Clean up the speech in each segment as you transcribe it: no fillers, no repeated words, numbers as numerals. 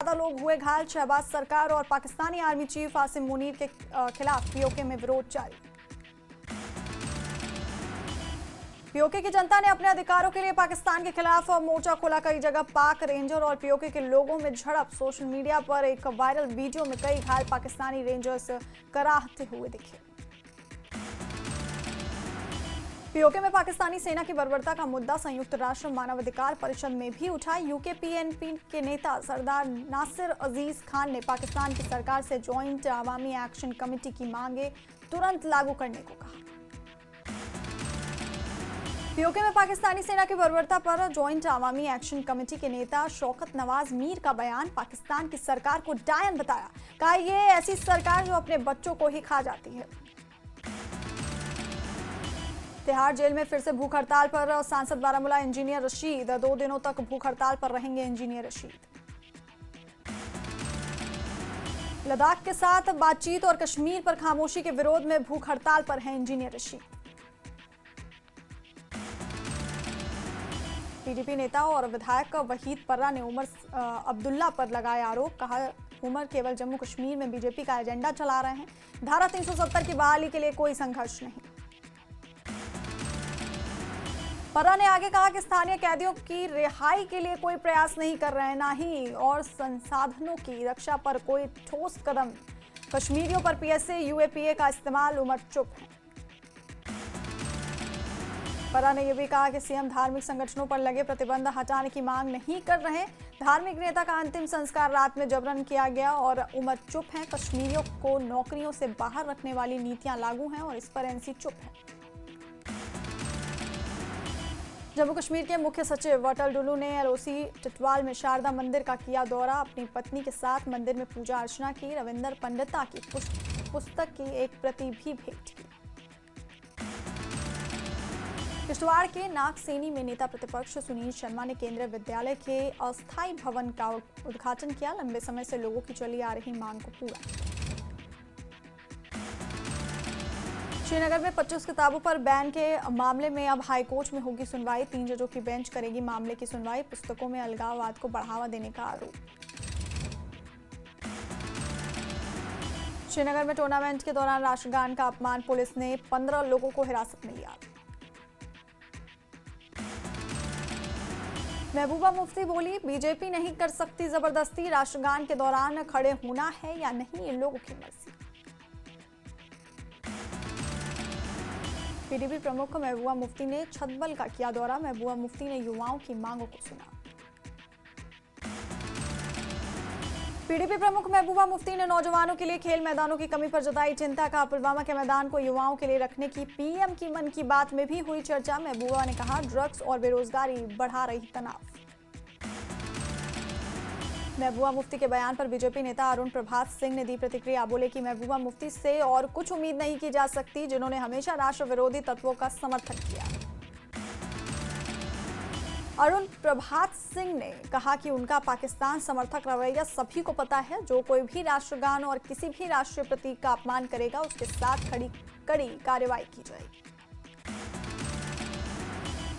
ज्यादा लोग हुए घायल। शहबाज सरकार और पाकिस्तानी आर्मी चीफ आसिम मुनीर के खिलाफ पीओके में विरोध जारी। पीओके की जनता ने अपने अधिकारों के लिए पाकिस्तान के खिलाफ मोर्चा खोला। कई जगह पाक रेंजर और पीओके के लोगों में झड़प। सोशल मीडिया पर एक वायरल वीडियो में कई घायल पाकिस्तानी रेंजर्स कराहते हुए दिखे। पीओके में पाकिस्तानी सेना की बर्बरता का मुद्दा संयुक्त राष्ट्र मानवाधिकार परिषद में भी उठा। यूके पीएनपी के नेता सरदार नासिर अजीज खान ने पाकिस्तान की सरकार से ज्वाइंट अवामी एक्शन कमेटी की मांगे तुरंत लागू करने को कहा। पीओके में पाकिस्तानी सेना की बर्बरता पर ज्वाइंट अवामी एक्शन कमेटी के नेता शौकत नवाज मीर का बयान। पाकिस्तान की सरकार को डायन बताया। कहा ये ऐसी सरकार जो अपने बच्चों को ही खा जाती है। तिहाड़ जेल में फिर से भूख हड़ताल पर सांसद बारामूला इंजीनियर रशीद। 2 दिनों तक भूख हड़ताल पर रहेंगे इंजीनियर रशीद। लद्दाख के साथ बातचीत और कश्मीर पर खामोशी के विरोध में भूख हड़ताल पर हैं इंजीनियर रशीद। पीडीपी नेता और विधायक वहीद पर्रा ने उमर अब्दुल्ला पर लगाए आरोप। कहा उमर केवल जम्मू कश्मीर में बीजेपी का एजेंडा चला रहे हैं। धारा 370 की बहाली के लिए कोई संघर्ष नहीं। पर्रा ने आगे कहा कि स्थानीय कैदियों की रिहाई के लिए कोई प्रयास नहीं कर रहे हैं, ना ही और संसाधनों की रक्षा पर कोई ठोस कदम। कश्मीरियों पर पीएसए यूएपीए का इस्तेमाल। उमर चुप है। पर्रा ने यह भी कहा कि सीएम धार्मिक संगठनों पर लगे प्रतिबंध हटाने की मांग नहीं कर रहे। धार्मिक नेता का अंतिम संस्कार रात में जबरन किया गया और उमर चुप है। कश्मीरियों को नौकरियों से बाहर रखने वाली नीतियां लागू हैं और इस पर एनसी चुप है। जम्मू कश्मीर के मुख्य सचिव अटल डुल्लू ने एलओसी टिटवाल में शारदा मंदिर का किया दौरा। अपनी पत्नी के साथ मंदिर में पूजा अर्चना की। रविंदर पंडिता की पुस्तक की एक प्रति भी भेंट की। किश्तवाड़ के नागसेनी में नेता प्रतिपक्ष सुनील शर्मा ने केंद्रीय विद्यालय के अस्थायी भवन का उद्घाटन किया। लंबे समय से लोगों की चली आ रही मांग को पूरा। श्रीनगर में 25 किताबों पर बैन के मामले में अब हाईकोर्ट में होगी सुनवाई। 3 जजों की बेंच करेगी मामले की सुनवाई। पुस्तकों में अलगाववाद को बढ़ावा देने का आरोप। श्रीनगर में टूर्नामेंट के दौरान राष्ट्रगान का अपमान। पुलिस ने 15 लोगों को हिरासत में लिया। महबूबा मुफ्ती बोली, बीजेपी नहीं कर सकती जबरदस्ती। राष्ट्रगान के दौरान खड़े होना है या नहीं ये लोगों की मर्जी। पीडीपी प्रमुख महबूबा मुफ्ती ने छतबल का किया दौरा। महबूबा मुफ्ती ने युवाओं की मांगों को सुना। पीडीपी प्रमुख महबूबा मुफ्ती ने नौजवानों के लिए खेल मैदानों की कमी पर जताई चिंता। का पुलवामा के मैदान को युवाओं के लिए रखने की पीएम की मन की बात में भी हुई चर्चा। महबूबा ने कहा ड्रग्स और बेरोजगारी बढ़ा रही तनाव। महबूबा मुफ्ती के बयान पर बीजेपी नेता अरुण प्रभात सिंह ने दी प्रतिक्रिया। बोले कि महबूबा मुफ्ती से और कुछ उम्मीद नहीं की जा सकती, जिन्होंने हमेशा राष्ट्र विरोधी तत्वों का समर्थन किया। अरुण प्रभात सिंह ने कहा कि उनका पाकिस्तान समर्थक रवैया सभी को पता है। जो कोई भी राष्ट्रगान और किसी भी राष्ट्रीय प्रतीक का अपमान करेगा उसके साथ कड़ी कार्रवाई की जाएगी।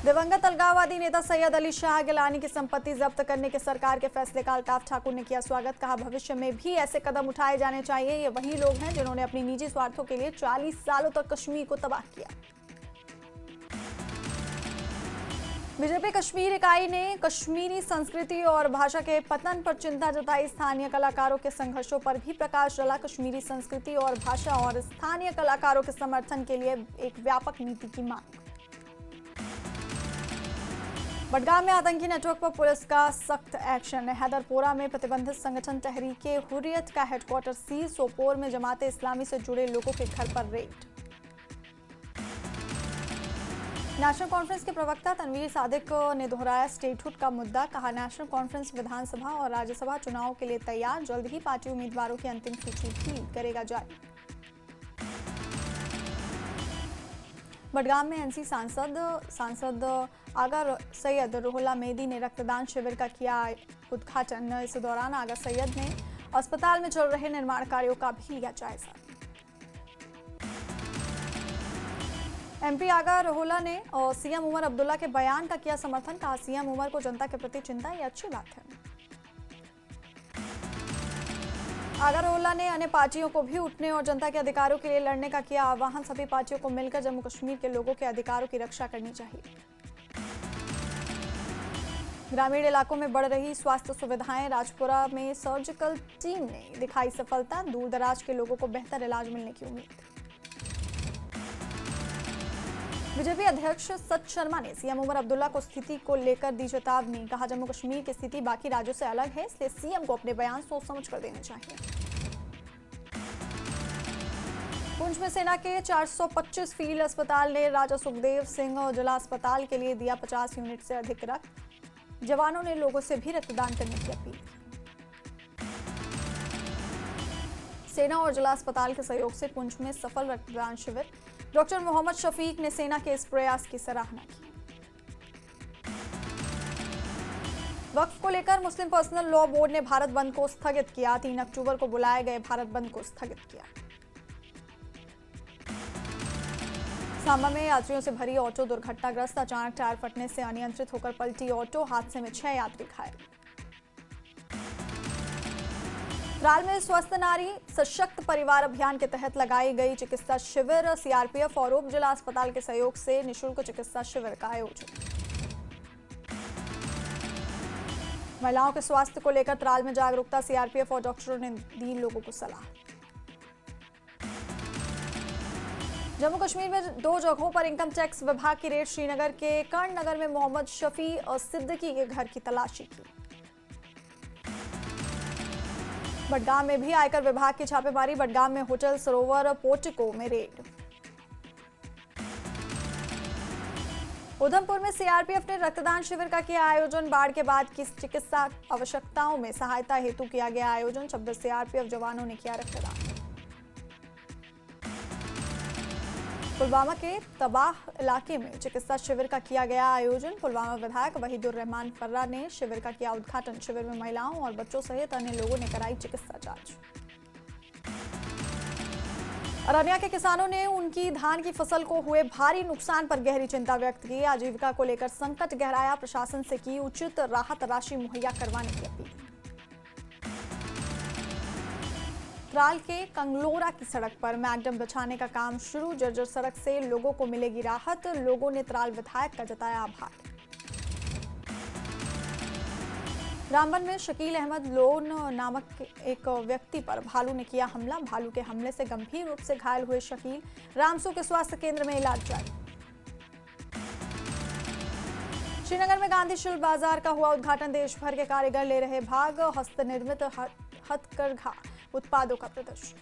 दिवंगत अलगाववादी नेता सैयद अली शाह गिलानी की संपत्ति जब्त करने के सरकार के फैसले का अल्ताफ ठाकुर ने किया स्वागत। कहा भविष्य में भी ऐसे कदम उठाए जाने चाहिए। ये वही लोग हैं जिन्होंने अपनी निजी स्वार्थों के लिए 40 सालों तक कश्मीर को तबाह किया। बीजेपी कश्मीर इकाई ने कश्मीरी संस्कृति और भाषा के पतन पर चिंता जताई। स्थानीय कलाकारों के संघर्षों पर भी प्रकाश डाला। कश्मीरी संस्कृति और भाषा और स्थानीय कलाकारों के समर्थन के लिए एक व्यापक नीति की मांग। बडगाम में आतंकी नेटवर्क पर पुलिस का सख्त एक्शन। हैदरपोरा में प्रतिबंधित संगठन तहरीके हुर्रियत का हेडक्वार्टर सील। सोपोर में जमाते इस्लामी से जुड़े लोगों के घर पर रेड। नेशनल कॉन्फ्रेंस के प्रवक्ता तनवीर सादिक ने दोहराया स्टेटहुड का मुद्दा। कहा नेशनल कॉन्फ्रेंस विधानसभा और राज्यसभा चुनाव के लिए तैयार। जल्द ही पार्टी उम्मीदवारों की अंतिम सूची भी करेगा जारी। बडगाम में एनसी सांसद आगा सैयद रुहुल्ला मेदी ने रक्तदान शिविर का किया उद्घाटन। इस दौरान आगा सैयद ने अस्पताल में चल रहे निर्माण कार्यों का भी लिया जायजा। एमपी आगा रुहुल्ला ने सीएम उमर अब्दुल्ला के बयान का किया समर्थन। कहा सीएम उमर को जनता के प्रति चिंता, ये अच्छी बात है। आगरओला ने अन्य पार्टियों को भी उठने और जनता के अधिकारों के लिए लड़ने का किया आह्वान। सभी पार्टियों को मिलकर जम्मू कश्मीर के लोगों के अधिकारों की रक्षा करनी चाहिए। ग्रामीण इलाकों में बढ़ रही स्वास्थ्य सुविधाएं। राजपुरा में सर्जिकल टीम ने दिखाई सफलता। दूर दराज के लोगों को बेहतर इलाज मिलने की उम्मीद। बीजेपी अध्यक्ष सच शर्मा ने सीएम उमर अब्दुल्ला को स्थिति को लेकर दी चेतावनी। कहा, जम्मू कश्मीर की स्थिति बाकी राज्यों से अलग है, इसलिए सीएम को अपने बयान सोच समझ कर देने चाहिए। पुंछ में सेना के 425 फील्ड अस्पताल ने राजा सुखदेव सिंह जिला अस्पताल के लिए दिया 50 यूनिट से अधिक रक्त। जवानों ने लोगों से भी रक्तदान करने की अपील की। सेना और जिला अस्पताल के सहयोग से पुंछ में सफल रक्तदान शिविर। डॉक्टर मोहम्मद शफीक ने सेना के इस प्रयास की सराहना की। वक्फ को लेकर मुस्लिम पर्सनल लॉ बोर्ड ने भारत बंद को स्थगित किया। 3 अक्टूबर को बुलाए गए भारत बंद को स्थगित किया। सांबा में यात्रियों से भरी ऑटो दुर्घटनाग्रस्त। अचानक टायर फटने से अनियंत्रित होकर पलटी ऑटो। हादसे में 6 यात्री घायल। त्राल में स्वस्थ नारी सशक्त परिवार अभियान के तहत लगाई गई चिकित्सा शिविर। सीआरपीएफ और उप जिला अस्पताल के सहयोग से निःशुल्क चिकित्सा शिविर का आयोजन। महिलाओं के स्वास्थ्य को लेकर त्राल में जागरूकता। सीआरपीएफ और डॉक्टरों ने दी लोगों को सलाह। जम्मू कश्मीर में 2 जगहों पर इनकम टैक्स विभाग की रेड। श्रीनगर के कर्ण नगर में मोहम्मद शफी और सिद्दीकी के घर की तलाशी की। बडगाम में भी आयकर विभाग की छापेमारी। बडगाम में होटल सरोवर पोर्टिको में रेड। उधमपुर में सीआरपीएफ ने रक्तदान शिविर का किया आयोजन। बाढ़ के बाद की चिकित्सा आवश्यकताओं में सहायता हेतु किया गया आयोजन। 26 सीआरपीएफ जवानों ने किया रक्तदान। पुलवामा के तबाह इलाके में चिकित्सा शिविर का किया गया आयोजन। पुलवामा विधायक वहीदुर रहमान फर्रा ने शिविर का किया उद्घाटन। शिविर में महिलाओं और बच्चों सहित अन्य लोगों ने कराई चिकित्सा जांच। अररिया के किसानों ने उनकी धान की फसल को हुए भारी नुकसान पर गहरी चिंता व्यक्त की। आजीविका को लेकर संकट गहराया। प्रशासन से की उचित राहत राशि मुहैया करवाने की अपील। त्राल के कंगलोरा की सड़क पर मैगडम बिछाने का काम शुरू। जर्जर सड़क से लोगों को मिलेगी राहत। लोगों ने त्राल विधायक का जताया आभार। रामबन में शकील अहमद लोन नामक एक व्यक्ति पर भालू ने किया हमला। भालू के हमले से गंभीर रूप से घायल हुए शकील रामसू के स्वास्थ्य केंद्र में इलाज जारी। श्रीनगर में गांधी शिल्प बाजार का हुआ उद्घाटन। देश भर के कारीगर ले रहे भाग। हस्तनिर्मित हथकरघा उत्पादों का प्रदर्शन।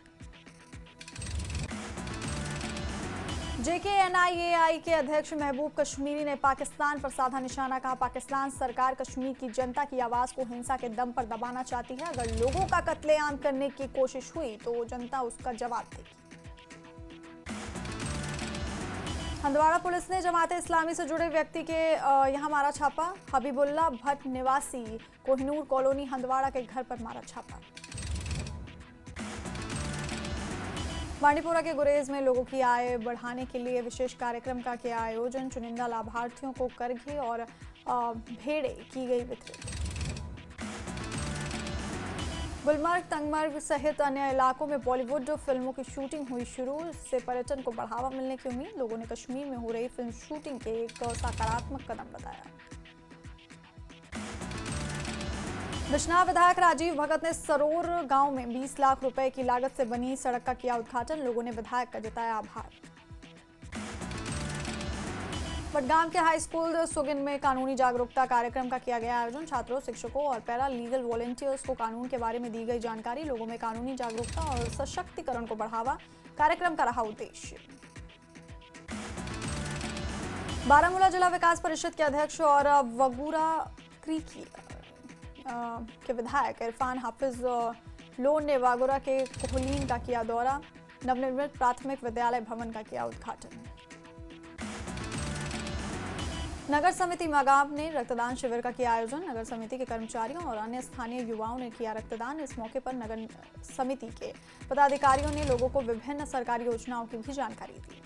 JKNIAI के अध्यक्ष महबूब कश्मीरी ने पाकिस्तान पर साधा निशाना। कहा, पाकिस्तान सरकार कश्मीर की जनता की आवाज को हिंसा के दम पर दबाना चाहती है। अगर लोगों का कत्लेआम करने की कोशिश हुई तो जनता उसका जवाब देगी। हंदवाड़ा पुलिस ने जमाते इस्लामी से जुड़े व्यक्ति के यहां मारा छापा। हबीबुल्ला भट्ट निवासी कोहिनूर कॉलोनी हंदवाड़ा के घर पर मारा छापा। बांडीपुरा के गुरेज में लोगों की आय बढ़ाने के लिए विशेष कार्यक्रम का किया आयोजन। चुनिंदा लाभार्थियों को करघे और भेड़े की गई वितरित। गुलमर्ग, तंगमर्ग सहित अन्य इलाकों में बॉलीवुड फिल्मों की शूटिंग हुई शुरू। इससे पर्यटन को बढ़ावा मिलने की उम्मीद। लोगों ने कश्मीर में हो रही फिल्म शूटिंग के एक सकारात्मक कदम बताया। बिजनौर विधायक राजीव भगत ने सरोर गांव में 20 लाख रुपए की लागत से बनी सड़क का किया उद्घाटन। लोगों ने विधायक का जताया आभार। बडगाम के हाई स्कूल सुगिन में कानूनी जागरूकता कार्यक्रम का किया गया आयोजन। छात्रों, शिक्षकों और पैरा लीगल वॉलंटियर्स को कानून के बारे में दी गई जानकारी। लोगों में कानूनी जागरूकता और सशक्तिकरण को बढ़ावा कार्यक्रम का रहा उद्देश्य। बारामूला जिला विकास परिषद के अध्यक्ष और वगूरा क्रीकी के विधायक इरफान हाफिज लोन ने वागोरा के कोहलीन का किया दौरा। नवनिर्मित प्राथमिक विद्यालय भवन का किया उद्घाटन। नगर समिति मागाम ने रक्तदान शिविर का किया आयोजन। नगर समिति के कर्मचारियों और अन्य स्थानीय युवाओं ने किया रक्तदान। इस मौके पर नगर समिति के पदाधिकारियों ने लोगों को विभिन्न सरकारी योजनाओं की भी जानकारी दी।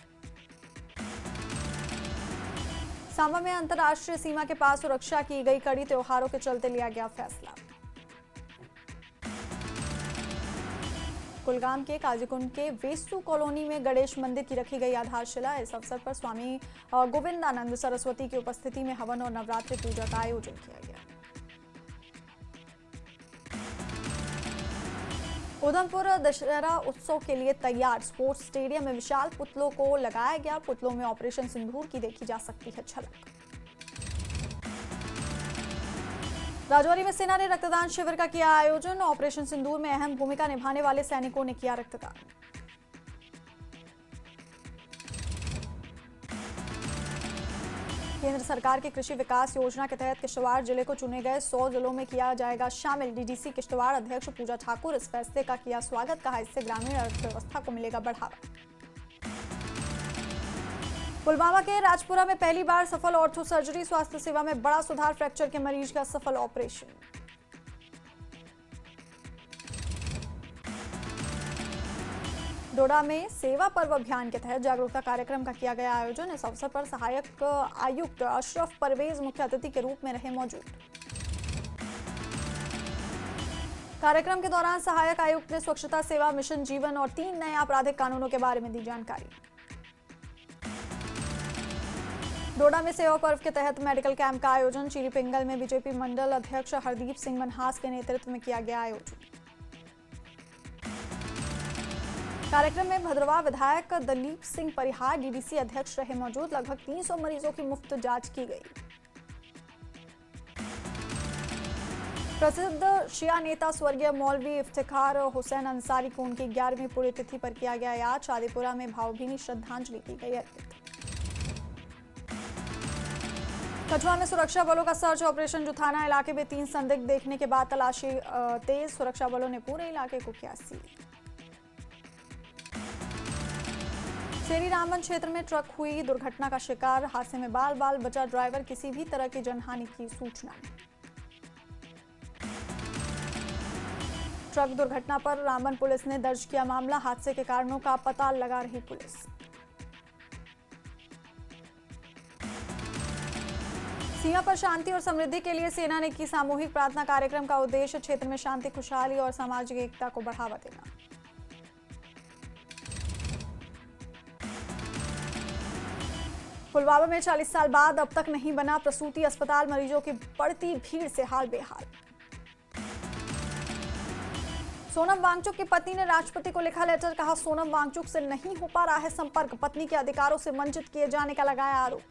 सांबा में अंतर्राष्ट्रीय सीमा के पास सुरक्षा की गई कड़ी। त्योहारों के चलते लिया गया फैसला। कुलगाम के काजीकुंड के वेस्तु कॉलोनी में गणेश मंदिर की रखी गई आधारशिला। इस अवसर पर स्वामी गोविंदानंद सरस्वती की उपस्थिति में हवन और नवरात्रि पूजा का आयोजन किया गया। उधमपुर दशहरा उत्सव के लिए तैयार स्पोर्ट्स स्टेडियम में विशाल पुतलों को लगाया गया। पुतलों में ऑपरेशन सिंदूर की देखी जा सकती है झलक। राजौरी में सेना ने रक्तदान शिविर का किया आयोजन। ऑपरेशन सिंदूर में अहम भूमिका निभाने वाले सैनिकों ने किया रक्तदान। केंद्र सरकार की कृषि विकास योजना के तहत किश्तवाड़ जिले को चुने गए 100 जिलों में किया जाएगा शामिल। डीडीसी किश्तवाड़ अध्यक्ष पूजा ठाकुर इस फैसले का किया स्वागत। कहा, इससे ग्रामीण अर्थव्यवस्था को मिलेगा बढ़ावा। पुलवामा के राजपुरा में पहली बार सफल ऑर्थो सर्जरी। स्वास्थ्य सेवा में बड़ा सुधार। फ्रैक्चर के मरीज का सफल ऑपरेशन। डोडा में सेवा पर्व अभियान के तहत जागरूकता कार्यक्रम का किया गया आयोजन। इस अवसर पर सहायक आयुक्त अशरफ परवेज मुख्य अतिथि के रूप में रहे मौजूद। कार्यक्रम के दौरान सहायक आयुक्त ने स्वच्छता सेवा मिशन जीवन और 3 नए आपराधिक कानूनों के बारे में दी जानकारी। डोडा में सेवा पर्व के तहत मेडिकल कैंप का आयोजन। चीरी पिंगल में बीजेपी मंडल अध्यक्ष हरदीप सिंह मनहास के नेतृत्व में किया गया आयोजन। कार्यक्रम में भद्रवा विधायक दलीप सिंह परिहार डीडीसी अध्यक्ष रहे मौजूद। लगभग 300 मरीजों की मुफ्त जांच की गई। प्रसिद्ध शिया नेता स्वर्गीय मौलवी इफ्तिखार हुसैन अंसारी को उनकी 11वीं पुण्यतिथि पर किया गया याद। शादीपुरा में भावभीनी श्रद्धांजलि की गई अर्पित। कठुआ में सुरक्षा बलों का सर्च ऑपरेशन। जुथाना इलाके में 3 संदिग्ध देखने के बाद तलाशी तेज। सुरक्षा बलों ने पूरे इलाके को किया सील। सेरी रामबन क्षेत्र में ट्रक हुई दुर्घटना का शिकार। हादसे में बाल बाल बचा ड्राइवर। किसी भी तरह की जनहानि की सूचना नहीं। ट्रक दुर्घटना पर रामबन पुलिस ने दर्ज किया मामला। हादसे के कारणों का पता लगा रही पुलिस। सीमा पर शांति और समृद्धि के लिए सेना ने की सामूहिक प्रार्थना। कार्यक्रम का उद्देश्य क्षेत्र में शांति, खुशहाली और सामाजिक एकता को बढ़ावा देना। पुलवामा में 40 साल बाद अब तक नहीं बना प्रसूति अस्पताल। मरीजों की बढ़ती भीड़ से हाल बेहाल। सोनम वांगचुक की पत्नी ने राष्ट्रपति को लिखा लेटर। कहा, सोनम वांगचुक से नहीं हो पा रहा है संपर्क। पत्नी के अधिकारों से वंचित किए जाने का लगाया आरोप।